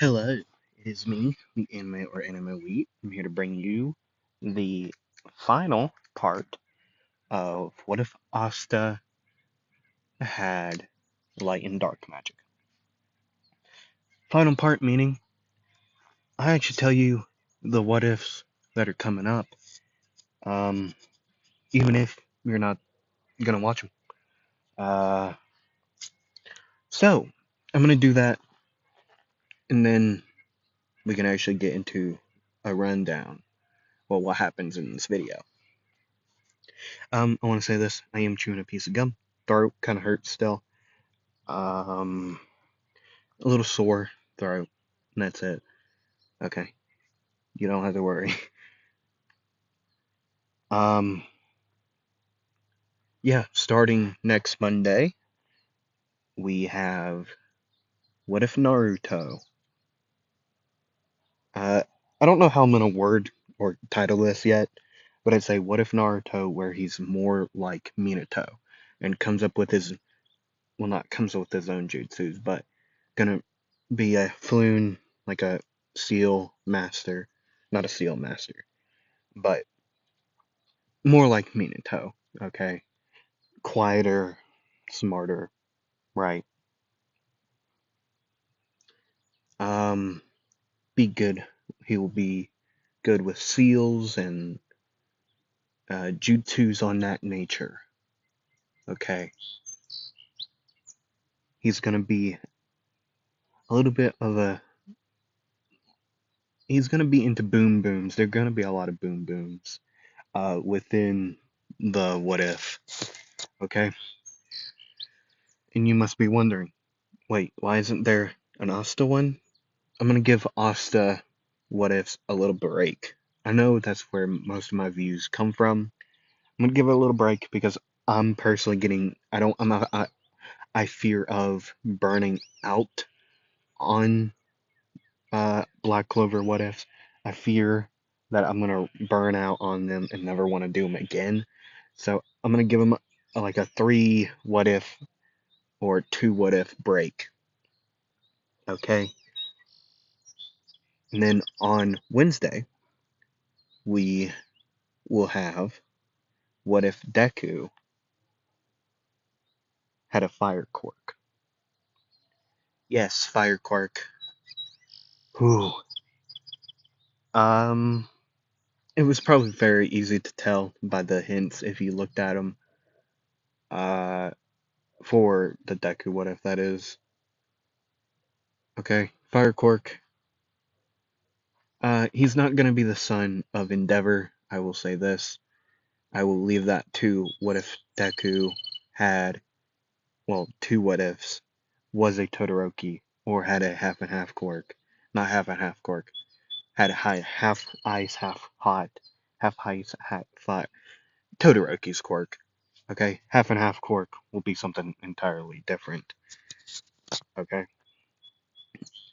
Hello, it is me, the anime or anime wheat. I'm here to bring you the final part of what if Asta had light and dark magic. Final part meaning I actually tell you the what ifs that are coming up, um, even if you're not gonna watch them. Uh, so I'm gonna do that, and then we can actually get into a rundown. Well, what happens in this video? I want to say this: I am chewing a piece of gum. Throat kind of hurts still. Um, a little sore throat. And that's it. Okay, you don't have to worry. Um, yeah, starting next Monday, we have What If Naruto? Uh, I don't know how I'm gonna word or title this yet, but I'd say What If Naruto, where he's more like Minato and comes up with his, well, not comes up with his own jutsus, but gonna be a floon, like a seal master, not a seal master, but more like Minato, okay? Quieter, smarter, right? Um, be good. He will be good with seals and jutsus on that nature, okay? He's gonna be a little bit of a. He's gonna be into boom booms. There are gonna be a lot of boom booms within the what if, okay? And you must be wondering, wait, why isn't there an Asta one? I'm gonna give Asta what ifs a little break. I know that's where most of my views come from. I'm gonna give it a little break because I'm personally getting I don't I'm not, I fear of burning out on Black Clover what ifs. I fear that I'm gonna burn out on them and never want to do them again. So I'm gonna give them like a three what if or two what if break. Okay, and then on Wednesday we will have what if Deku had a fire quirk? Yes, fire quirk. Whew. Um, it was probably very easy to tell by the hints if you looked at them. Uh, for the Deku, what if that is? Okay, fire quirk. He's not gonna be the son of Endeavor. I will say this. I will leave that to what if Deku had, well, two what ifs, was a Todoroki or had a half and half quirk, not half and half quirk, had a high half ice, half hot, half ice, half fire. Todoroki's quirk. Okay, half and half quirk will be something entirely different. Okay,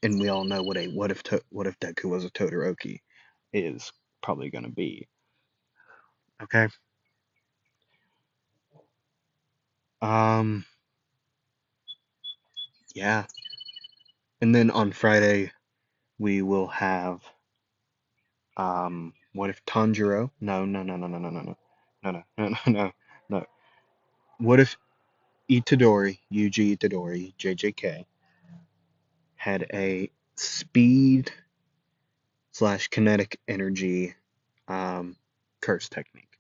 and we all know what a what if Deku was a Todoroki is probably gonna be. Okay. Um. Yeah. And then on Friday we will have what if Tanjiro? No, no, no, no, no, no, no, no, no, no, no, no, no, no. What if Itadori, Yuji Itadori, JJK, had a speed slash kinetic energy um, curse technique?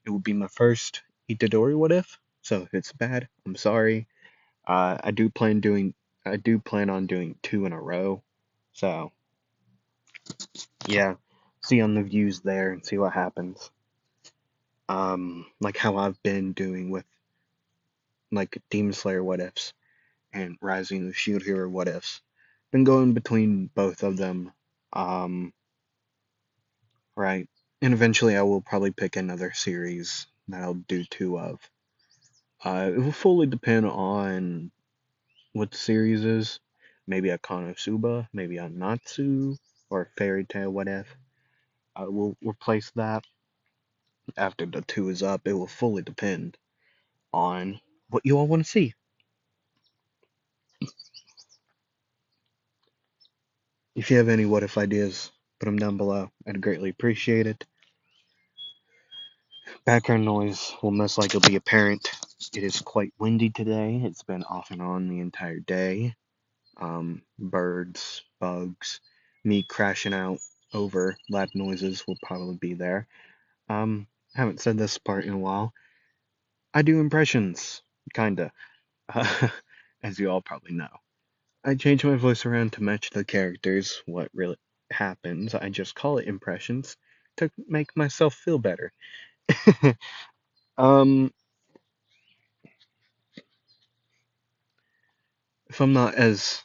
It would be my first Itadori what if. So if it's bad, I'm sorry. I do plan doing. I do plan on doing two in a row. So yeah, see on the views there and see what happens. Like how I've been doing with like Demon Slayer what ifs and Rising of Shield Hero what ifs. Been going between both of them. Um, right. And eventually I will probably pick another series that I'll do two of. It will fully depend on what the series is. Maybe a Konosuba, maybe a Natsu, or a Fairy Tail, what if. I will replace that after the two is up. It will fully depend on what you all want to see. If you have any what if ideas, put them down below. I'd greatly appreciate it. Background noise will most likely be apparent. It is quite windy today. It's been off and on the entire day. Birds, bugs, me crashing out over loud noises will probably be there. Haven't said this part in a while. I do impressions, kinda, as you all probably know. I change my voice around to match the characters. What really happens, I just call it impressions to make myself feel better. um, if I'm not as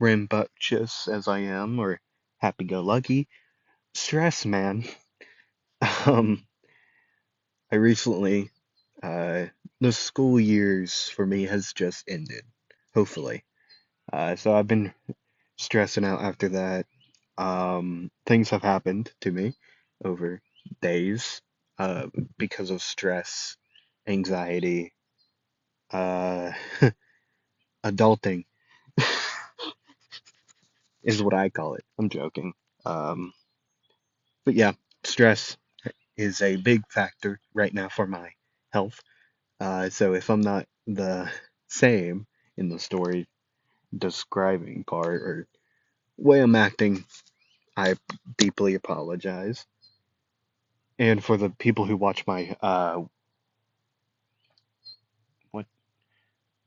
rambunctious as I am, or happy-go-lucky, stress, man. Um, I recently, uh, the school years for me has just ended, hopefully. So I've been stressing out after that. Things have happened to me over days, uh, because of stress, anxiety, uh, adulting is what I call it. I'm joking. Um, but yeah, stress is a big factor right now for my health. So if I'm not the same in the story describing part or way I'm acting, I deeply apologize. And for the people who watch my what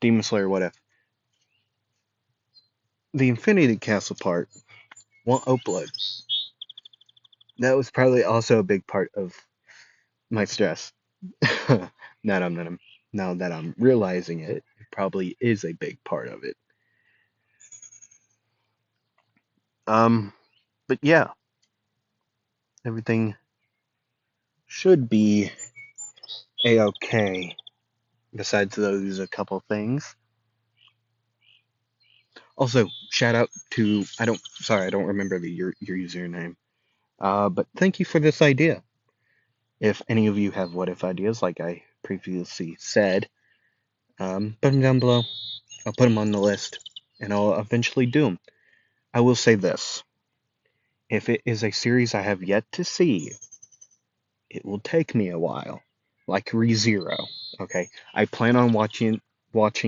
Demon Slayer, what if the Infinity Castle part won't upload? That was probably also a big part of my stress. Now that I'm realizing it, it probably is a big part of it. Um, but yeah, everything should be a-okay. Besides those a couple things. Also, shout out to I don't remember your username. But thank you for this idea. If any of you have what if ideas, like I previously said, put them down below. I'll put them on the list, and I'll eventually do them. I will say this: if it is a series I have yet to see, it will take me a while, like ReZero. Okay, I plan on watching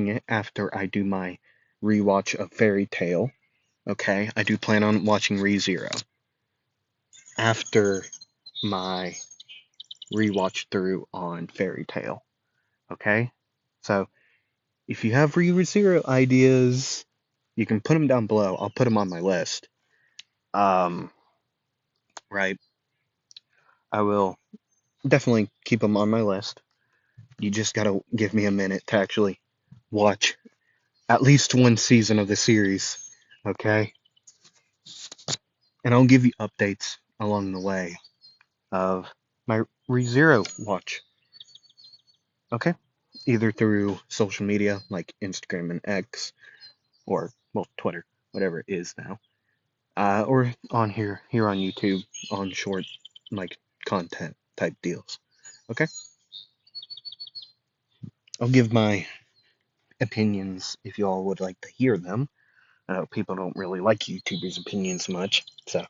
it after I do my rewatch of Fairy Tail. Okay, I do plan on watching ReZero after my rewatch through on Fairy Tail. Okay, so if you have ReZero ideas, you can put them down below. I'll put them on my list. Um, right. I will definitely keep them on my list. You just gotta give me a minute to actually watch at least one season of the series. Okay, and I'll give you updates along the way of my ReZero watch. Okay, either through social media like Instagram and X, or well, Twitter, whatever it is now, or on here on YouTube on short like content type deals. Okay, I'll give my opinions if you all would like to hear them. I know people don't really like YouTubers' opinions much, so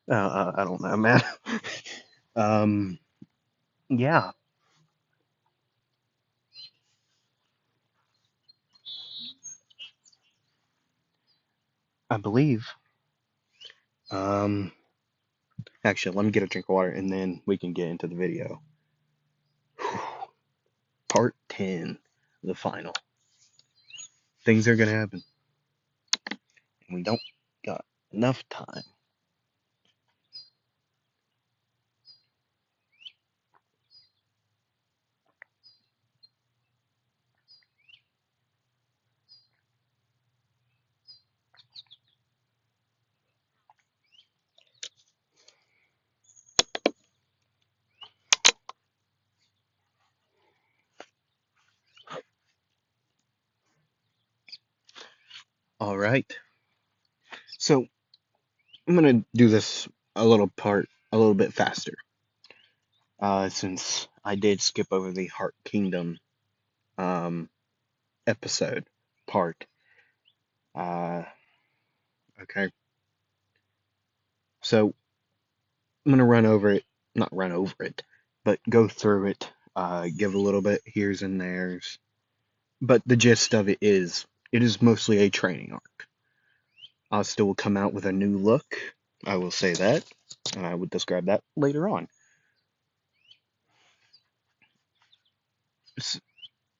I don't know, man. um, yeah, I believe. Um, actually, let me get a drink of water and then we can get into the video. Part 10, the final. Things are gonna happen, and we don't got enough time. All right, so I'm gonna do this a little bit faster, since I did skip over the Heart Kingdom um, episode part. Uh, Okay, so I'm gonna run over it, not run over it, but go through it, give a little bit here's and there's. But the gist of it is mostly a training arc. Asta will come out with a new look. I will say that, and I would describe that later on.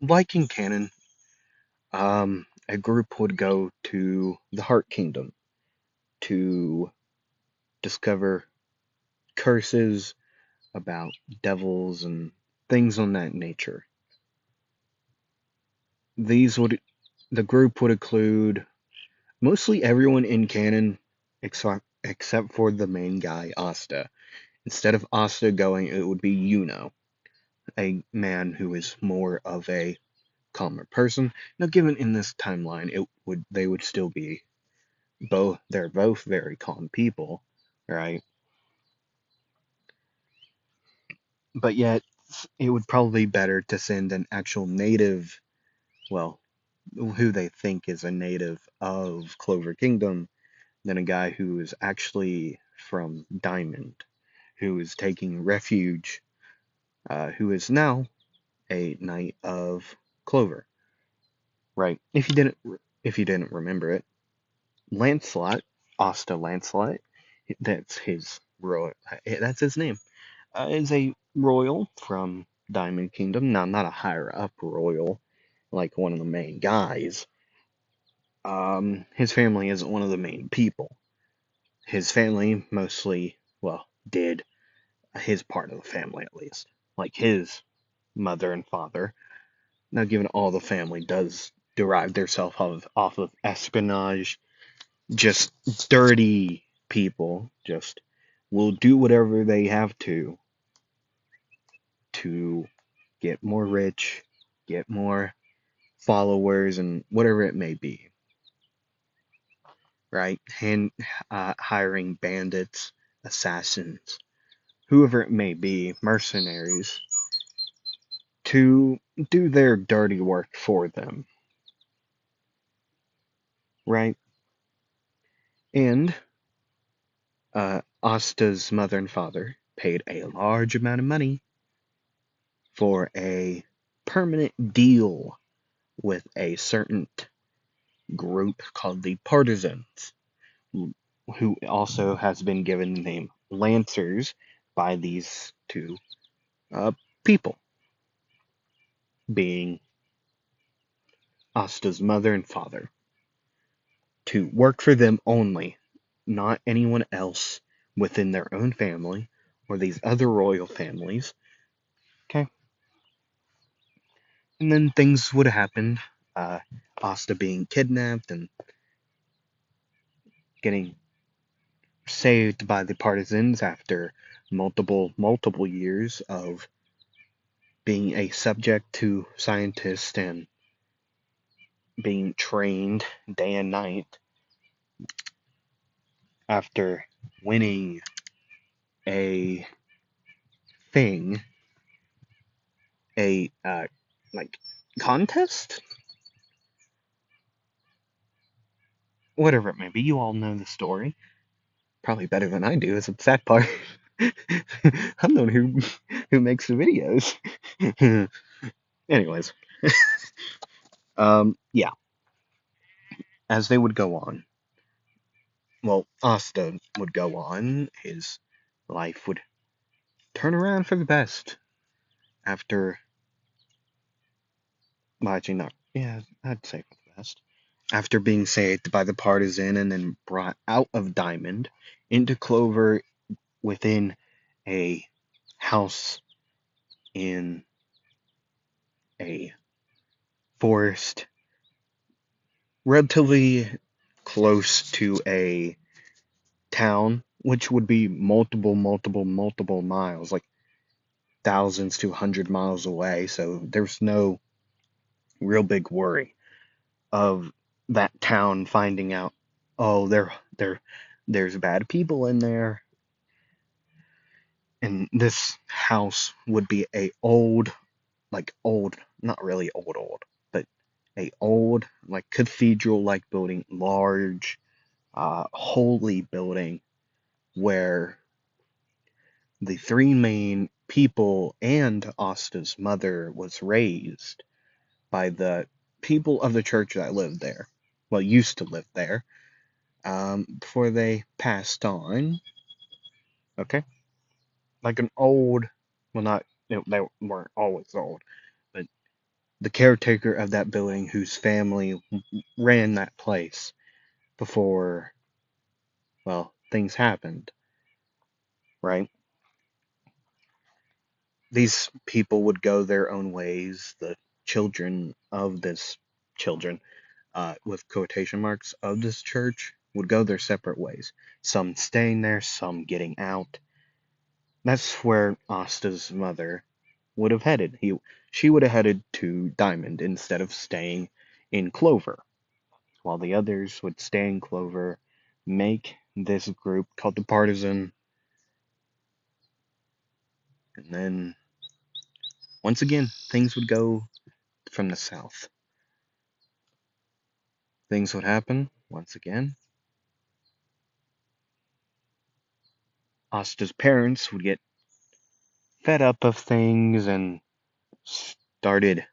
Like in canon, a group would go to the Heart Kingdom to discover curses about devils and things on that nature. These would the group would include mostly everyone in canon except for the main guy, Asta. Instead of Asta going, it would be Yuno, a man who is more of a calmer person. Now, given in this timeline, they would still be both. They're both very calm people, right? But yet, it would probably be better to send an actual native, well, who they think is a native of Clover Kingdom, than a guy who is actually from Diamond, who is taking refuge, who is now a knight of Clover, right? If you didn't remember it, Lancelot, Asta Lancelot, that's his royal, that's his name, is a royal from Diamond Kingdom. Now, not a higher up royal like one of the main guys. His family isn't one of the main people. His family mostly, well, did his part of the family at least, like his mother and father. Now, given all the family does derive themselves off of espionage, just dirty people, just will do whatever they have to get more rich, get more followers, and whatever it may be, right? Hiring bandits, assassins, whoever it may be, mercenaries, to do their dirty work for them, right? And Asta's mother and father paid a large amount of money for a permanent deal with a certain group called the Partisans, who also has been given the name Lancers by these two uh, people, being Asta's mother and father, to work for them only, not anyone else within their own family or these other royal families. Okay, and then things would have happened. Asta being kidnapped and getting saved by the partisans after multiple years of being a subject to scientists and being trained day and night, after winning a thing, a like contest, whatever it may be. You all know the story probably better than I do. Is the sad part. I'm the one who makes the videos. Anyways, yeah. As they would go on, well, Asta would go on. His life would turn around for the best after, well, actually, not, yeah, I'd say for the best. After being saved by the partisan and then brought out of Diamond into Clover within a house in a forest relatively close to a town, which would be multiple miles, like thousands to 100 miles away. So there's no real big worry of that town finding out, oh, there's bad people in there. And this house would be a old, like old, not really old, but a old, like cathedral like building, large, holy building where the three main people and Asta's mother was raised by the people of the church that lived there. Well, used to live there, before they passed on. Okay? Like an old, well, not, they weren't always old, but the caretaker of that building whose family ran that place before, well, things happened, right? These people would go their own ways. The children of this children, with quotation marks, of this church would go their separate ways. Some staying there, some getting out. That's where Asta's mother would have headed. She would have headed to Diamond instead of staying in Clover, while the others would stay in Clover, make this group called the Partisan, and then once again things would go from the south. Things would happen once again. Asta's parents would get fed up of things and started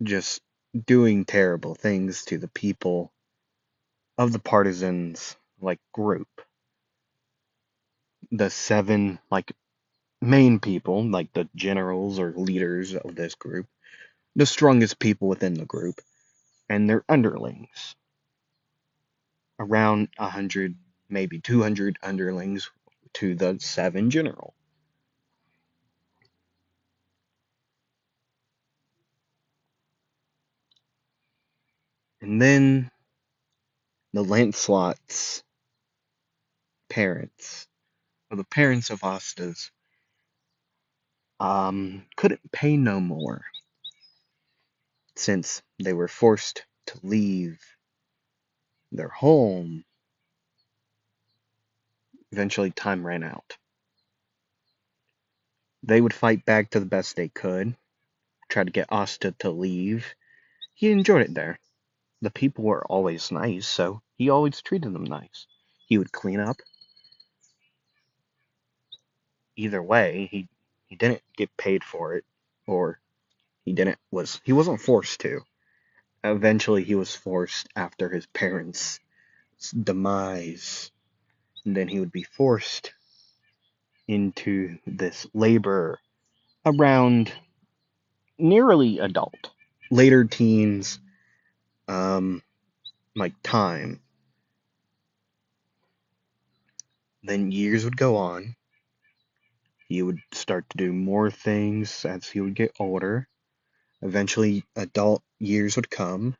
just doing terrible things to the people of the Partisans like group. The seven like main people, like the generals or leaders of this group, the strongest people within the group, and their underlings. Around 100, maybe 200 underlings to the seven general. And then the Lancelot's parents, or the parents of Asta's, couldn't pay no more since they were forced to leave their home. Eventually, time ran out. They would fight back to the best they could, try to get Asta to leave. He enjoyed it there. The people were always nice, so he always treated them nice. He would clean up. Either way, he didn't get paid for it, or he wasn't forced to. Eventually, he was forced after his parents' demise, and then he would be forced into this labor around nearly adult, later teens, um, like time. Then years would go on. He would start to do more things as he would get older. Eventually, adult years would come.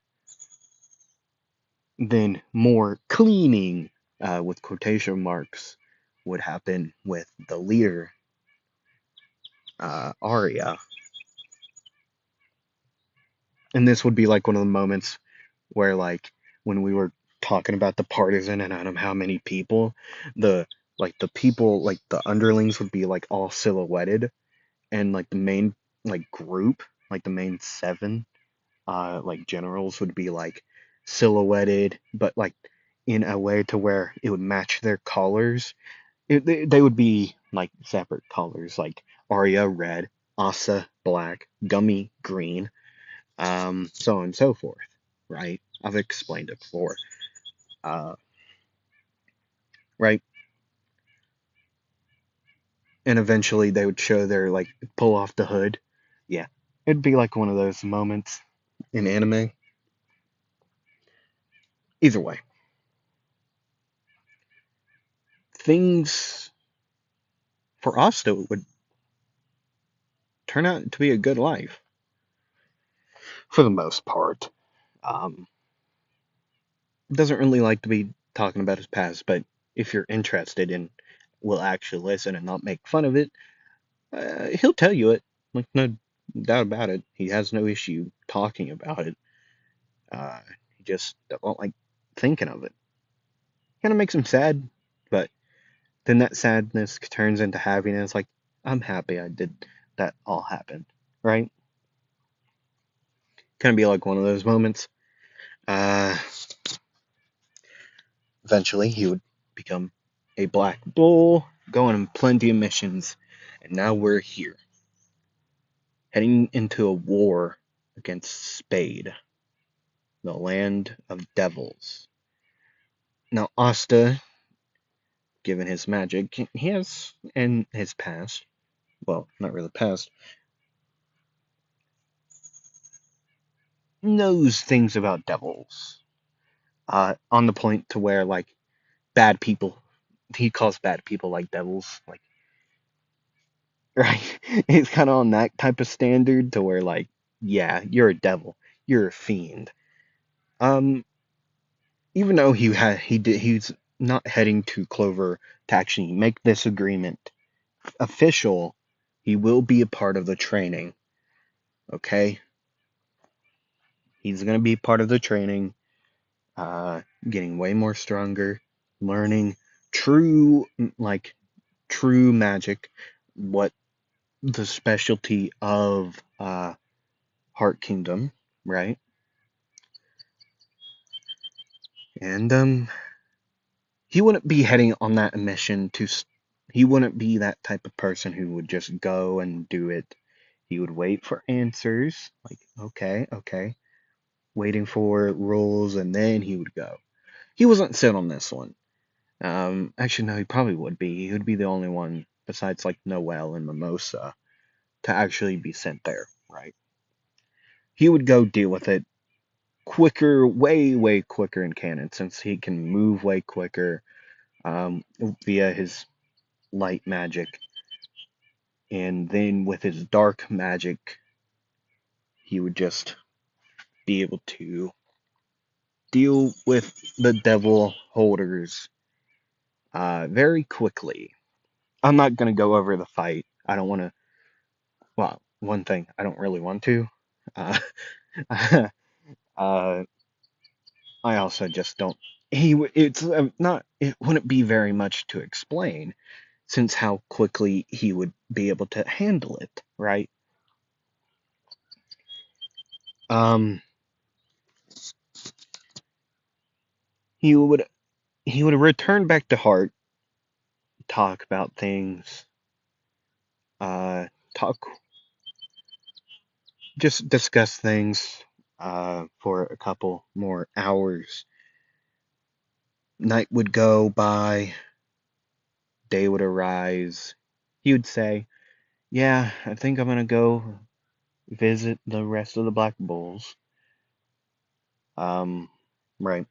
Then more cleaning, with quotation marks, would happen with the leader, Arya. And this would be like one of the moments where, like, when we were talking about the partisan and out of how many people, the the people, like the underlings, would be like all silhouetted, and like the main like group, like the main seven, like generals would be like silhouetted, but like in a way to where it would match their colors. They would be like separate colors, like Arya red, Asa black, Gummy green, so on and so forth. Right? I've explained it before. Uh, right? And eventually they would show their like pull off the hood. Yeah, it'd be like one of those moments in anime. Either way, things for Asta would turn out to be a good life for the most part. Um, doesn't really like to be talking about his past, but if you're interested and will actually listen and not make fun of it, he'll tell you it. Like, no doubt about it. He has no issue talking about it. He just don't like thinking of it. Kind of makes him sad, but then that sadness turns into happiness. Like, I'm happy I did that all happen, right? Kind of be like one of those moments. Uh, Eventually, he would become a black bull, go on plenty of missions, and now we're here, heading into a war against Spade, the land of devils. Now, Asta, given his magic, he has, in his past, well, not really past, knows things about devils. On the point to where, like, bad people, he calls bad people like devils, like, right? It's kind of on that type of standard to where, like, yeah, you're a devil, you're a fiend. Um, Even though he's not heading to Clover to actually make this agreement official, he will be a part of the training. Okay, he's gonna be part of the training, getting way more stronger, learning true like true magic, what the specialty of Heart Kingdom, right? And he wouldn't be heading on that mission he wouldn't be that type of person who would just go and do it. He would wait for answers, like, okay, okay, waiting for rules, and then he would go. He wasn't set on this one. Actually, no, he probably would be. He would be the only one besides like Noel and Mimosa to actually be sent there, right? He would go deal with it quicker, way, way quicker in canon, since he can move way quicker via his light magic. And then with his dark magic, he would just be able to deal with the devil holders very quickly. I'm not going to go over the fight. I don't want to. Well, one thing, I don't really want to. Uh, uh, I also just don't. It's not. It wouldn't be very much to explain, since how quickly he would be able to handle it, right? Um, he would he would return back to Heart, talk about things, uh, talk, just discuss things, for a couple more hours. Night would go by, day would arise. He would say, "Yeah, I think I'm gonna go visit the rest of the Black Bulls." Um, right.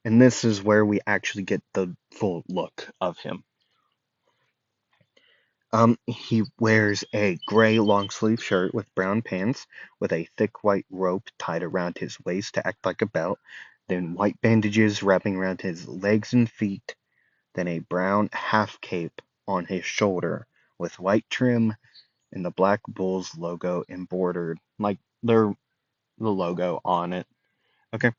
And this is where we actually get the full look of him. He wears a gray long sleeve shirt with brown pants, with a thick white rope tied around his waist to act like a belt, then white bandages wrapping around his legs and feet, then a brown half cape on his shoulder with white trim and the Black Bulls logo embroidered, like the logo on it. Okay,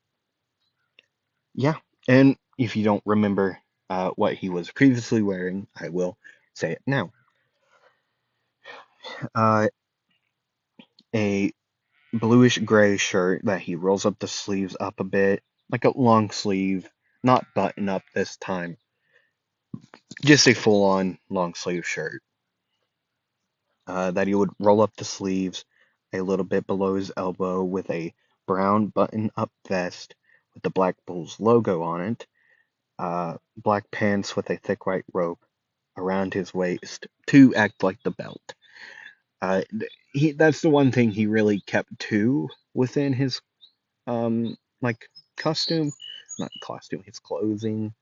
yeah. And if you don't remember what he was previously wearing, I will say it now. Uh, a bluish gray shirt that he rolls up the sleeves up a bit, like a long sleeve, not button up this time, just a full on long sleeve shirt. That he would roll up the sleeves a little bit below his elbow with a brown button up vest with the Black Bulls logo on it, black pants with a thick white rope around his waist to act like the belt. That's the one thing he really kept to within his like costume, not costume, his clothing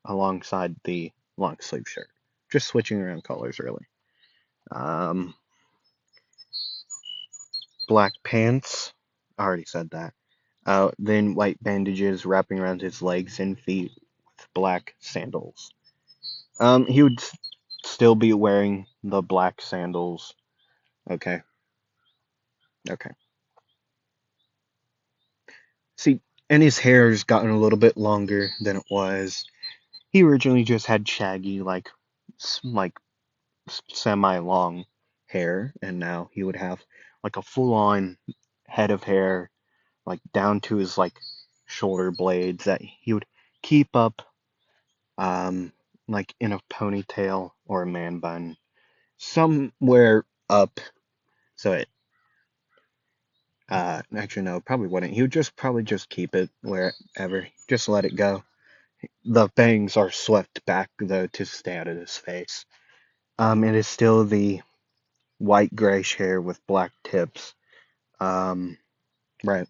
alongside the long sleeve shirt. Just switching around colors really. Um, Black pants. I already said that. Then white bandages wrapping around his legs and feet with black sandals. He would still be wearing the black sandals. Okay, okay. See, and his hair's gotten a little bit longer than it was. He originally just had shaggy, like semi-long hair, and now he would have like a full-on head of hair, like down to his like shoulder blades that keep up, um, like in a ponytail or a man bun, somewhere up, so it, actually no, probably wouldn't. He would just probably just keep it wherever, just let it go. The bangs are swept back though to stay out of his face. It is still the white grayish hair with black tips. Um, right,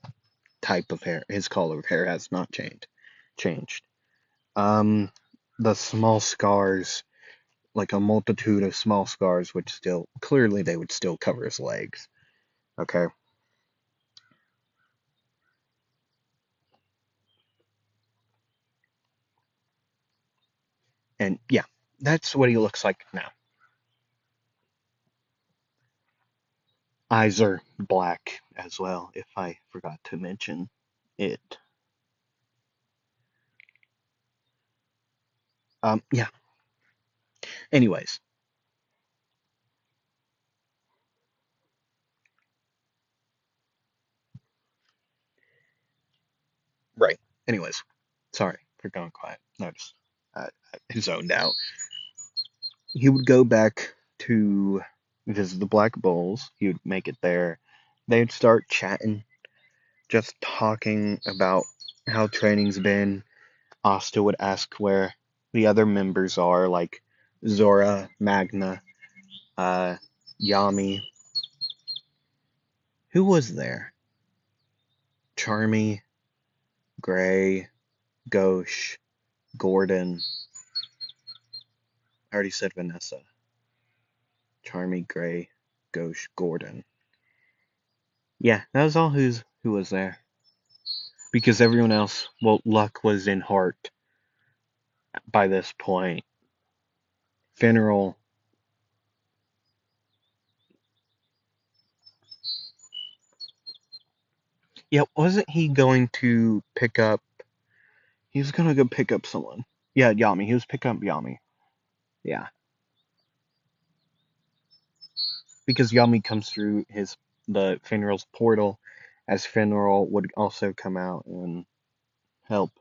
type of hair. His color of hair has not changed. Um, the small scars, like a multitude of small scars, which still clearly they would still cover his legs. Okay. And yeah, that's what he looks like now. Eyes are black as well, if I forgot to mention it. Yeah. Anyways, right. Anyways, sorry for going quiet. Notice I zoned out. He would go back to visit the Black Bulls. He would make it there. They'd start chatting, just talking about how training's been. Asta would ask where the other members are, like Zora, Magna, uh, Yami. Who was there? Charmy, Gray, Gauche, Gordon. I already said Vanessa. Charmy, Gray, Gauche, Gordon. Yeah, that was all who was there. Because everyone else, well, Luck was in Heart by this point. Finneral, yeah, wasn't he going to pick up? He was gonna go pick up someone. Yeah, Yami. He was picking up Yami. Yeah, because Yami comes through the Finral's portal, as Finral would also come out and help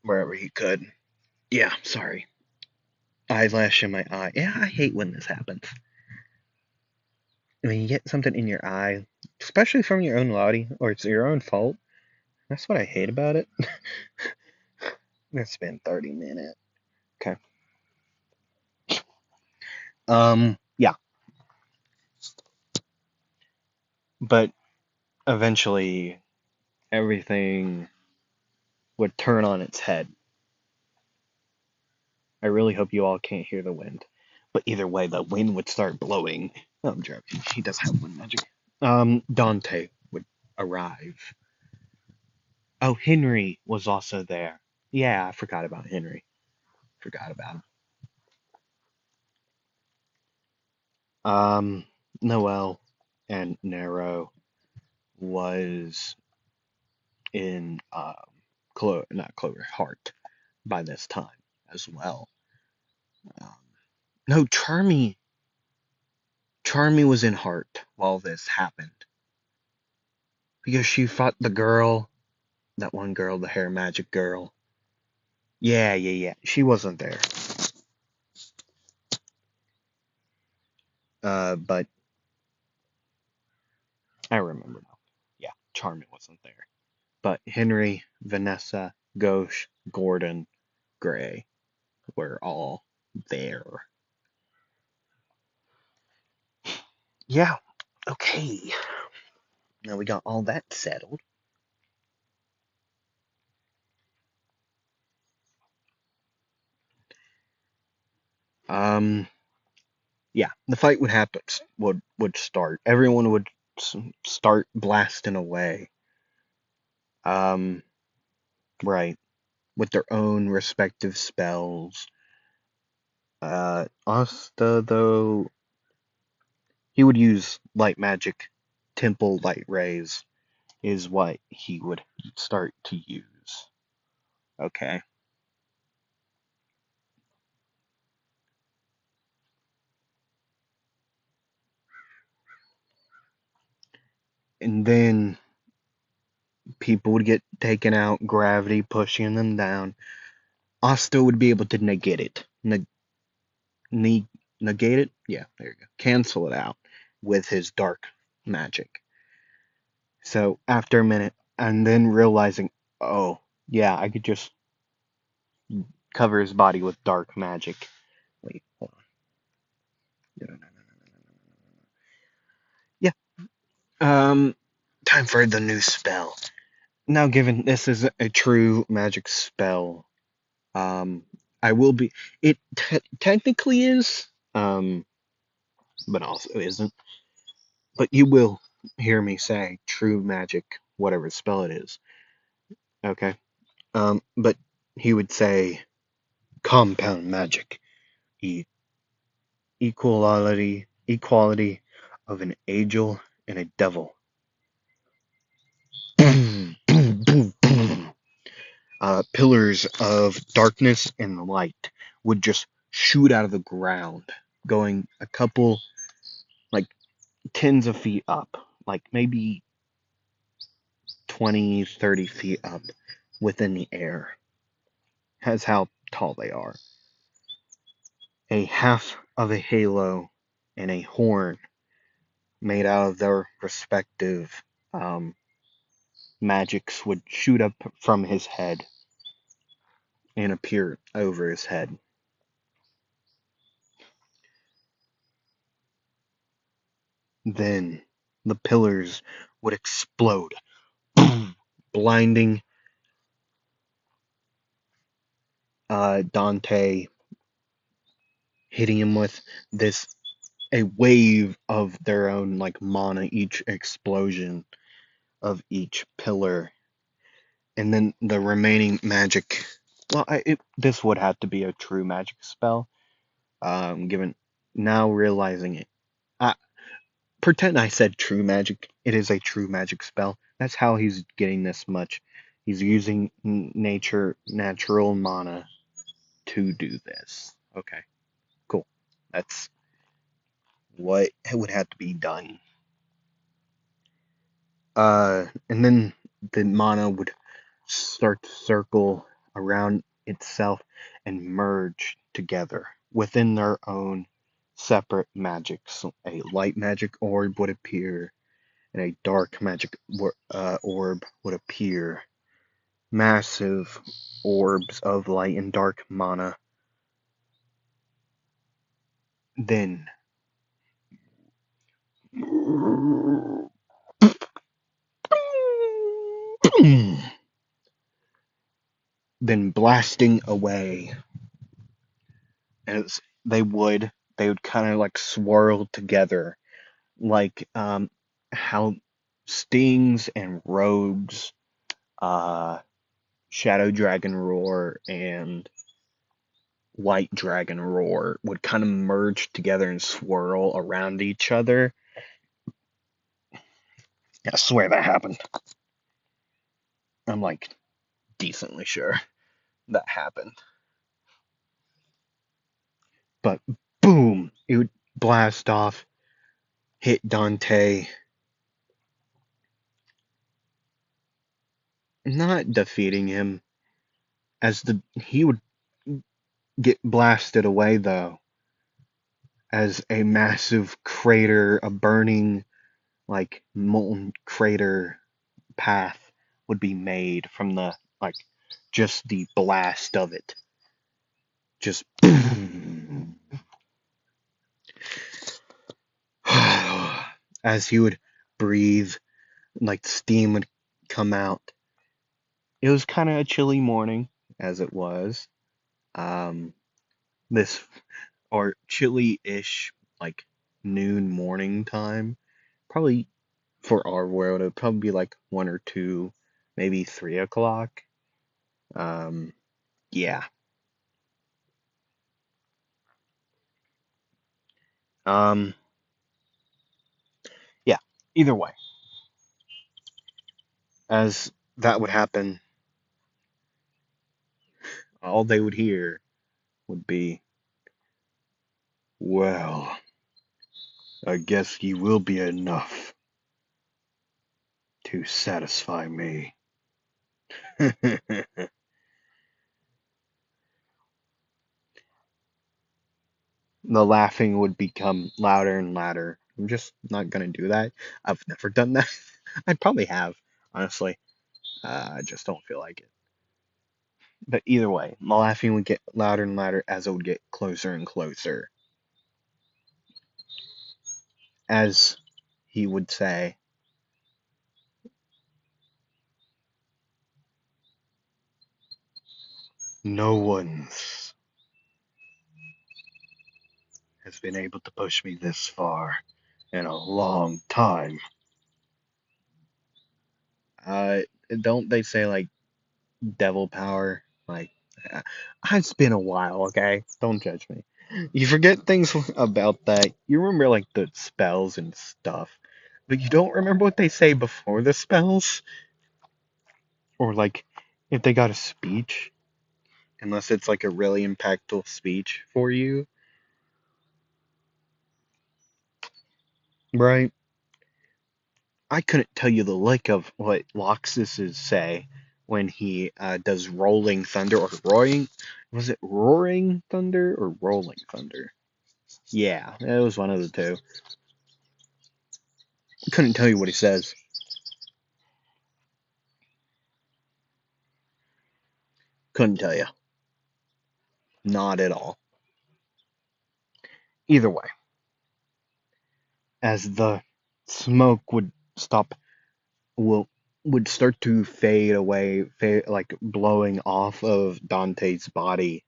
wherever he could. Yeah, sorry. Eyelash in my eye. Yeah, I hate when this happens. When you get something in your eye, especially from your own body, or it's your own fault. That's what I hate about it. It's been 30 minutes. Okay. Yeah, but eventually everything would turn on its head. I really hope you all can't hear the wind. But either way, the wind would start blowing. No, I'm joking. He does have wind magic. Dante would arrive. Oh, Henry was also there. Yeah, I forgot about Henry. Forgot about him. Um, Noel and Nero was in not Clover Heart by this time as well. Um, no, Charmy was in Heart while this happened because she fought the girl, that one girl, the hair magic girl. Yeah, yeah, yeah. She wasn't there. But I remember now. Yeah, Charmy wasn't there. But Henry, Vanessa, Ghosh, Gordon, Gray were all there. Yeah. Okay. Now we got all that settled. Um, yeah, the fight would happen. Would start. Everyone would start blasting away. Um, right, with their own respective spells. Asta though, he would use light magic. Temple light rays is what he would start to use. Okay, and then people would get taken out, gravity pushing them down. Asta would be able to negate it. Ne- Negate it? Yeah, there you go. Cancel it out with his dark magic. So after a minute, and then realizing, oh, yeah, I could just cover his body with dark magic. Wait, hold on. Yeah. Time for the new spell. Now, given this is a true magic spell, um, I will be. It technically is, but also isn't. But you will hear me say true magic, whatever spell it is. Okay. But he would say compound magic, e- equality of an angel and a devil. Boom, boom, boom, boom. Pillars of darkness and light would just shoot out of the ground, going a couple, like tens of feet up, like maybe 20, 30 feet up within the air. That's how tall they are. A half of a halo and a horn made out of their respective um, magics would shoot up from his head and appear over his head. Then the pillars would explode, boom, blinding Dante, hitting him with this a wave of their own like mana each explosion of each pillar, and then the remaining magic. Well, this would have to be a true magic spell. Given now realizing it, I pretend I said true magic. It is a true magic spell. That's how he's getting this much. He's using natural mana to do this. Okay, cool. That's what would have to be done. And then the mana would start to circle around itself and merge together within their own separate magics. A light magic orb would appear, and a dark magic orb would appear. Massive orbs of light and dark mana. Then then blasting away as they would kind of like swirl together like how stings and rogues, uh shadow dragon roar and white dragon roar would kind of merge together and swirl around each other. I swear that happened. I'm like decently sure that happened. But boom, it would blast off, hit Dante, not defeating him, as the he would get blasted away though, as a massive crater, a burning like molten crater path would be made from the like just the blast of it. Just as he would breathe, like steam would come out. It was kind of a chilly morning, as it was. Um, this or chilly-ish, like noon morning time. Probably for our world, it would probably be like 1 or 2, maybe 3 o'clock. Um, yeah. Um, yeah. Either way, as that would happen, all they would hear would be, "Well, I guess you will be enough to satisfy me." The laughing would become louder and louder. I'm just not gonna do that. I've never done that. I'd probably have, honestly. I just don't feel like it. But either way, the laughing would get louder and louder as it would get closer and closer. As he would say, no one's has been able to push me this far in a long time. Uh, don't they say like devil power? Like, uh, it's been a while, okay? Don't judge me. You forget things about that. You remember like the spells and stuff, but you don't remember what they say before the spells, or like if they got a speech, unless it's like a really impactful speech for you, right? I couldn't tell you the lick of what Loxus say when he does rolling thunder or roaring. Was it roaring thunder or rolling thunder? Yeah, it was one of the two. Couldn't tell you what he says. Couldn't tell you. Not at all. Either way, as the smoke would stop, will would start to fade away, like blowing off of Dante's body.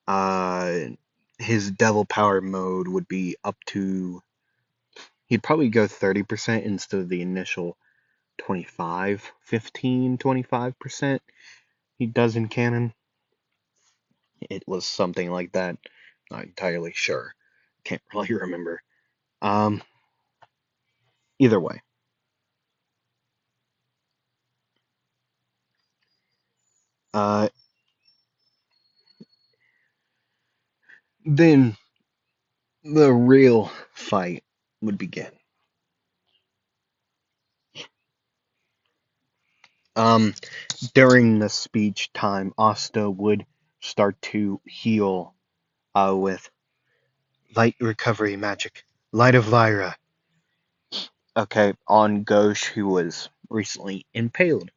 Uh, his devil power mode would be up to. He'd probably go 30% instead of the initial 25, 15, 25% he does in canon. It was something like that. Not entirely sure. Can't really remember. Um, Either way. Uh, then the real fight would begin. Um, During the speech time, Asta would start to heal with light recovery magic. Light of Lyra. Okay, on Ghosh, who was recently impaled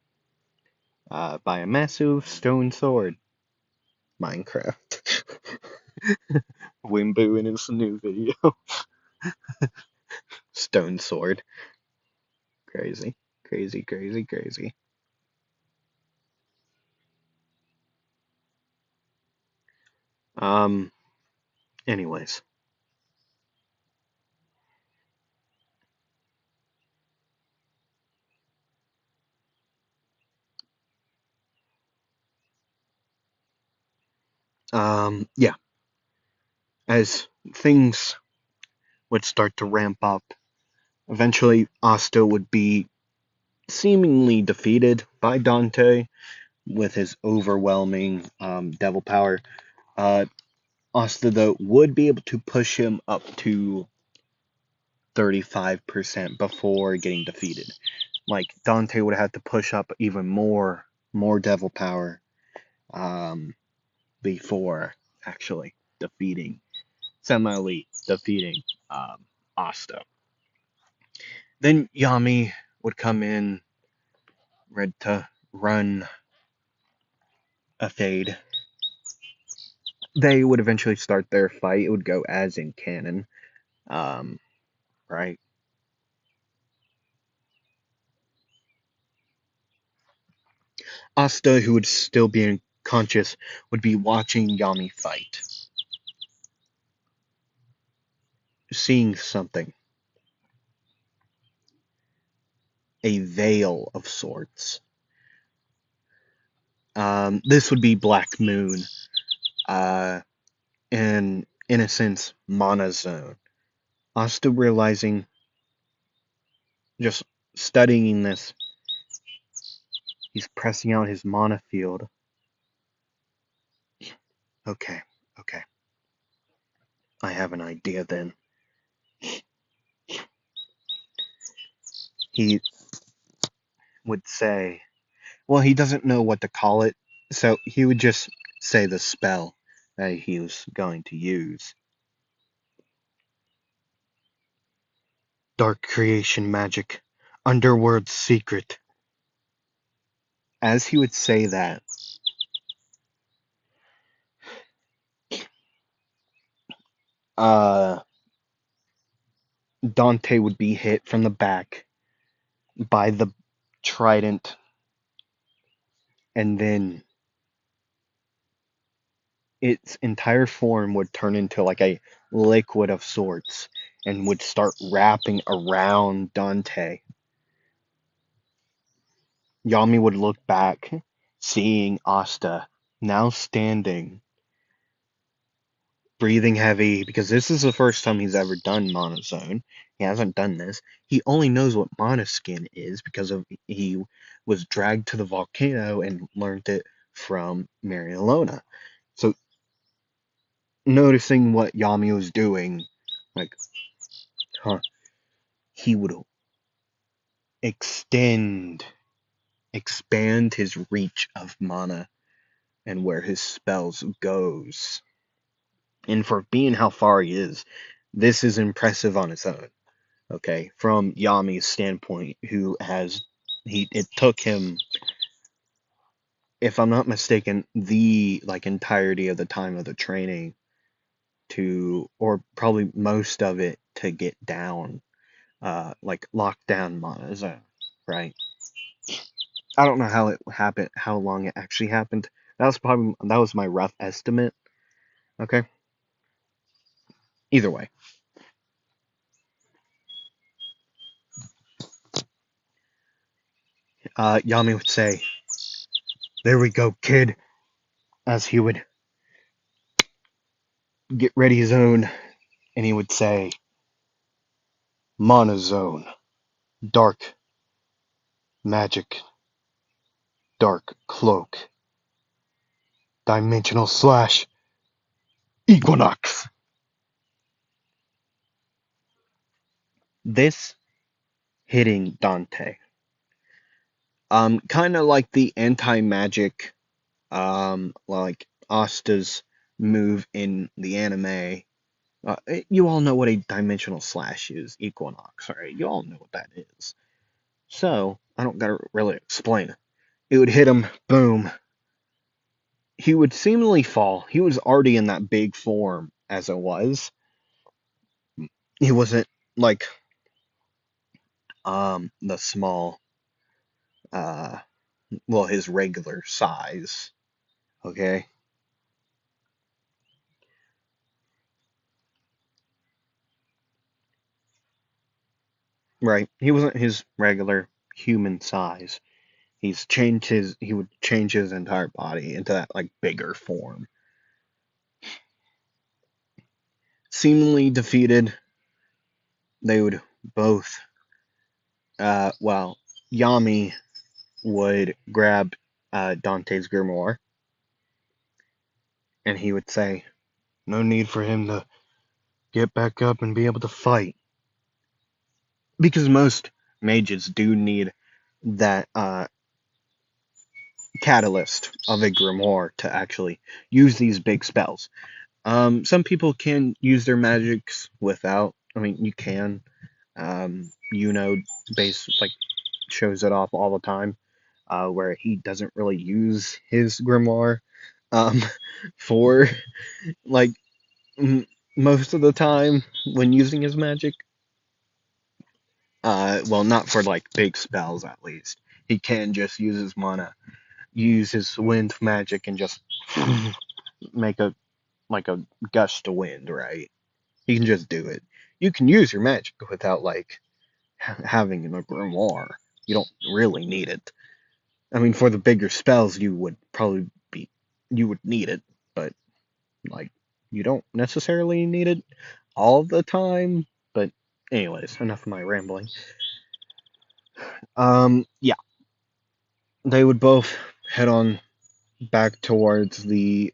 by a massive stone sword. Minecraft. Wimbu in his new video. Stone sword. Crazy. Crazy, crazy, crazy. Um, Anyways. Yeah. As things would start to ramp up, eventually Asta would be seemingly defeated by Dante with his overwhelming devil power. Uh, Asta, though, would be able to push him up to 35% before getting defeated. Like, Dante would have to push up even more devil power um, before actually defeating, semi-elite defeating Asta. Then Yami would come in, ready to run a fade. They would eventually start their fight. It would go as in canon, um, right? Asta, who would still be unconscious, would be watching Yami fight, seeing something, a veil of sorts. This would be Black Moon, uh, and in a sense, Mana Zone. Asta realizing, just studying this, he's pressing out his mana field. Okay, okay, I have an idea then. He would say, well, he doesn't know what to call it, so he would just say the spell that he was going to use. Dark creation magic, underworld secret. As he would say that, uh, Dante would be hit from the back by the trident, and then its entire form would turn into like a liquid of sorts and would start wrapping around Dante. Yami would look back, seeing Asta now standing, breathing heavy, because this is the first time he's ever done monozone. He hasn't done this. He only knows what monoskin is because of he was dragged to the volcano and learned it from Marielona. So noticing what Yami was doing, like, huh, he would extend, expand his reach of mana and where his spells goes. And for being how far he is, this is impressive on its own. Okay, from Yami's standpoint, who has it took him, if I'm not mistaken, the like entirety of the time of the training to, or probably most of it to get down, like lockdown mana zone, right? I don't know how it happened, how long it actually happened. That was my rough estimate. Okay, either way, Yami would say, "There we go, kid," as he would get ready his own, and he would say, "Monozone, dark magic, dark cloak, dimensional slash, equinox." This hitting Dante, kind of like the anti-magic, like Asta's move in the anime. You all know what a dimensional slash is, equinox, right? You all know what that is. So, I don't gotta really explain it. It would hit him, boom. He would seemingly fall. He was already in that big form as it was. He wasn't like the small, uh well, his regular size. Okay? Right. He wasn't his regular human size. He would change his entire body into that like bigger form. Seemingly defeated, they would both well, Yami would grab Dante's grimoire and he would say, "No need for him to get back up and be able to fight." Because most mages do need that catalyst of a grimoire to actually use these big spells. Some people can use their magics without. I mean, you can. Base like shows it off all the time, where he doesn't really use his grimoire, um, for like most of the time when using his magic. Well, not for like big spells at least. He can just use his mana, use his wind magic, and just make a like a gust of wind, right? You can just do it. You can use your magic without like having a grimoire. You don't really need it. I mean, for the bigger spells, you would need it, but like you don't necessarily need it all the time. But anyways, enough of my rambling. Yeah, they would both head on back towards the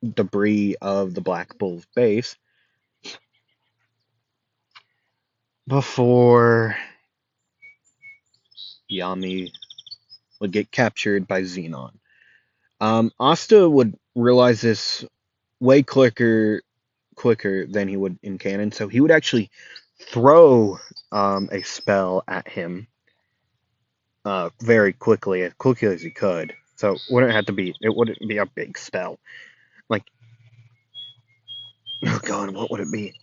debris of the Black Bull's base before Yami. would get captured by Xenon. Asta would realize this way quicker than he would in canon, so he would actually throw a spell at him very quickly, as quickly as he could. So it wouldn't be a big spell. Like, oh god, what would it be?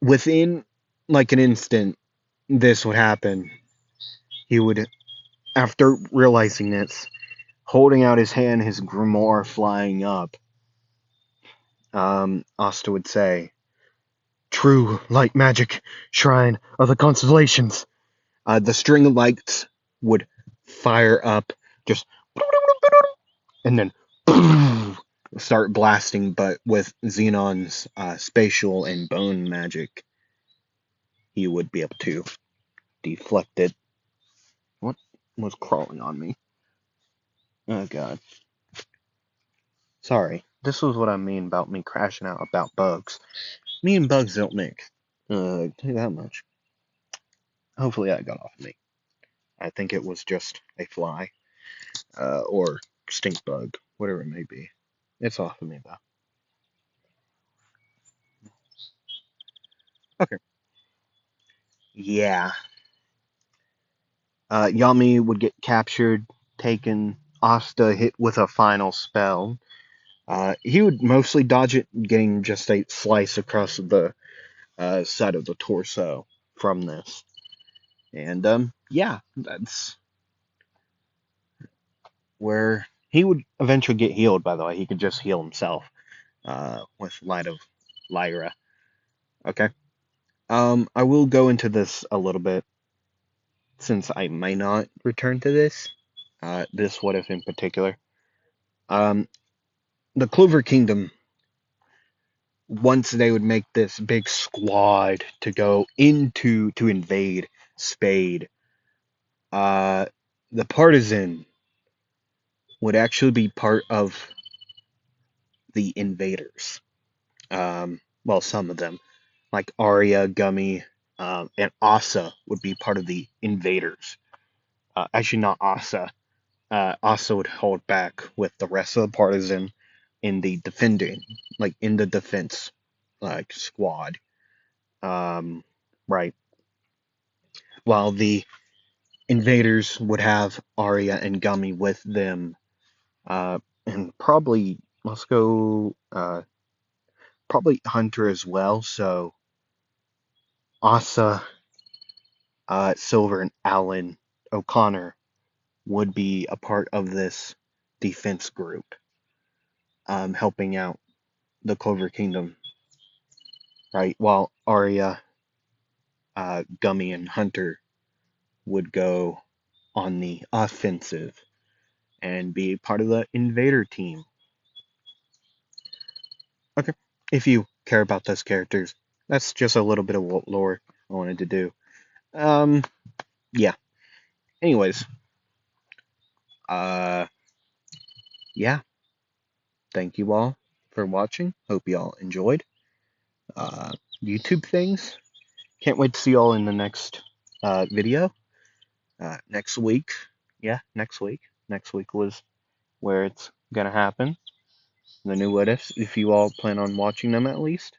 Within like an instant, this would happen. He would, after realizing this, holding out his hand, his grimoire flying up, Asta would say, "True light magic, shrine of the constellations." The string of lights would fire up, just, and then start blasting, but with Xenon's spatial and bone magic, he would be able to deflect it. What was crawling on me? Oh god. Sorry. This was what I mean about me crashing out about bugs. Me and bugs don't mix. Tell you that much. Hopefully that got off me. I think it was just a fly. Or stink bug. Whatever it may be. It's off of me though. Okay. Yeah. Yami would get captured, taken. Asta hit with a final spell. He would mostly dodge it, getting just a slice across the side of the torso from this. And yeah, that's where he would eventually get healed. By the way, he could just heal himself with Light of Lyra. Okay. I will go into this a little bit since I may not return to this. This what if in particular. Um, the Clover Kingdom, once they would make this big squad to go to invade Spade, uh, the Partisan would actually be part of the invaders. Well, some of them, like Arya, Gummy, and Asa, would be part of the invaders. Actually, not Asa. Asa would hold back with the rest of the Partisan in the defending, like in the defense, like squad. Right. While the invaders would have Arya and Gummy with them, and probably let's go, probably Hunter as well. So Asa, Silver, and Alan O'Connor would be a part of this defense group, helping out the Clover Kingdom. Right. While Arya, Gummy, and Hunter would go on the offensive and be part of the invader team. Okay. If you care about those characters, that's just a little bit of what lore I wanted to do. Um, yeah. Anyways, uh, yeah. Thank you all for watching. Hope you all enjoyed. Uh, YouTube things. Can't wait to see you all in the next video. Next week. Yeah, next week. Next week was where it's gonna happen. The new what ifs, if you all plan on watching them at least.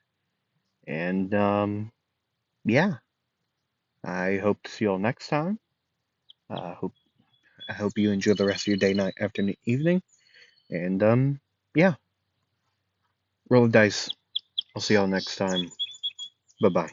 And yeah, I hope to see you all next time. Uh, hope I hope you enjoy the rest of your day, night, afternoon, evening. And yeah, roll the dice. I'll see y'all next time. Bye bye.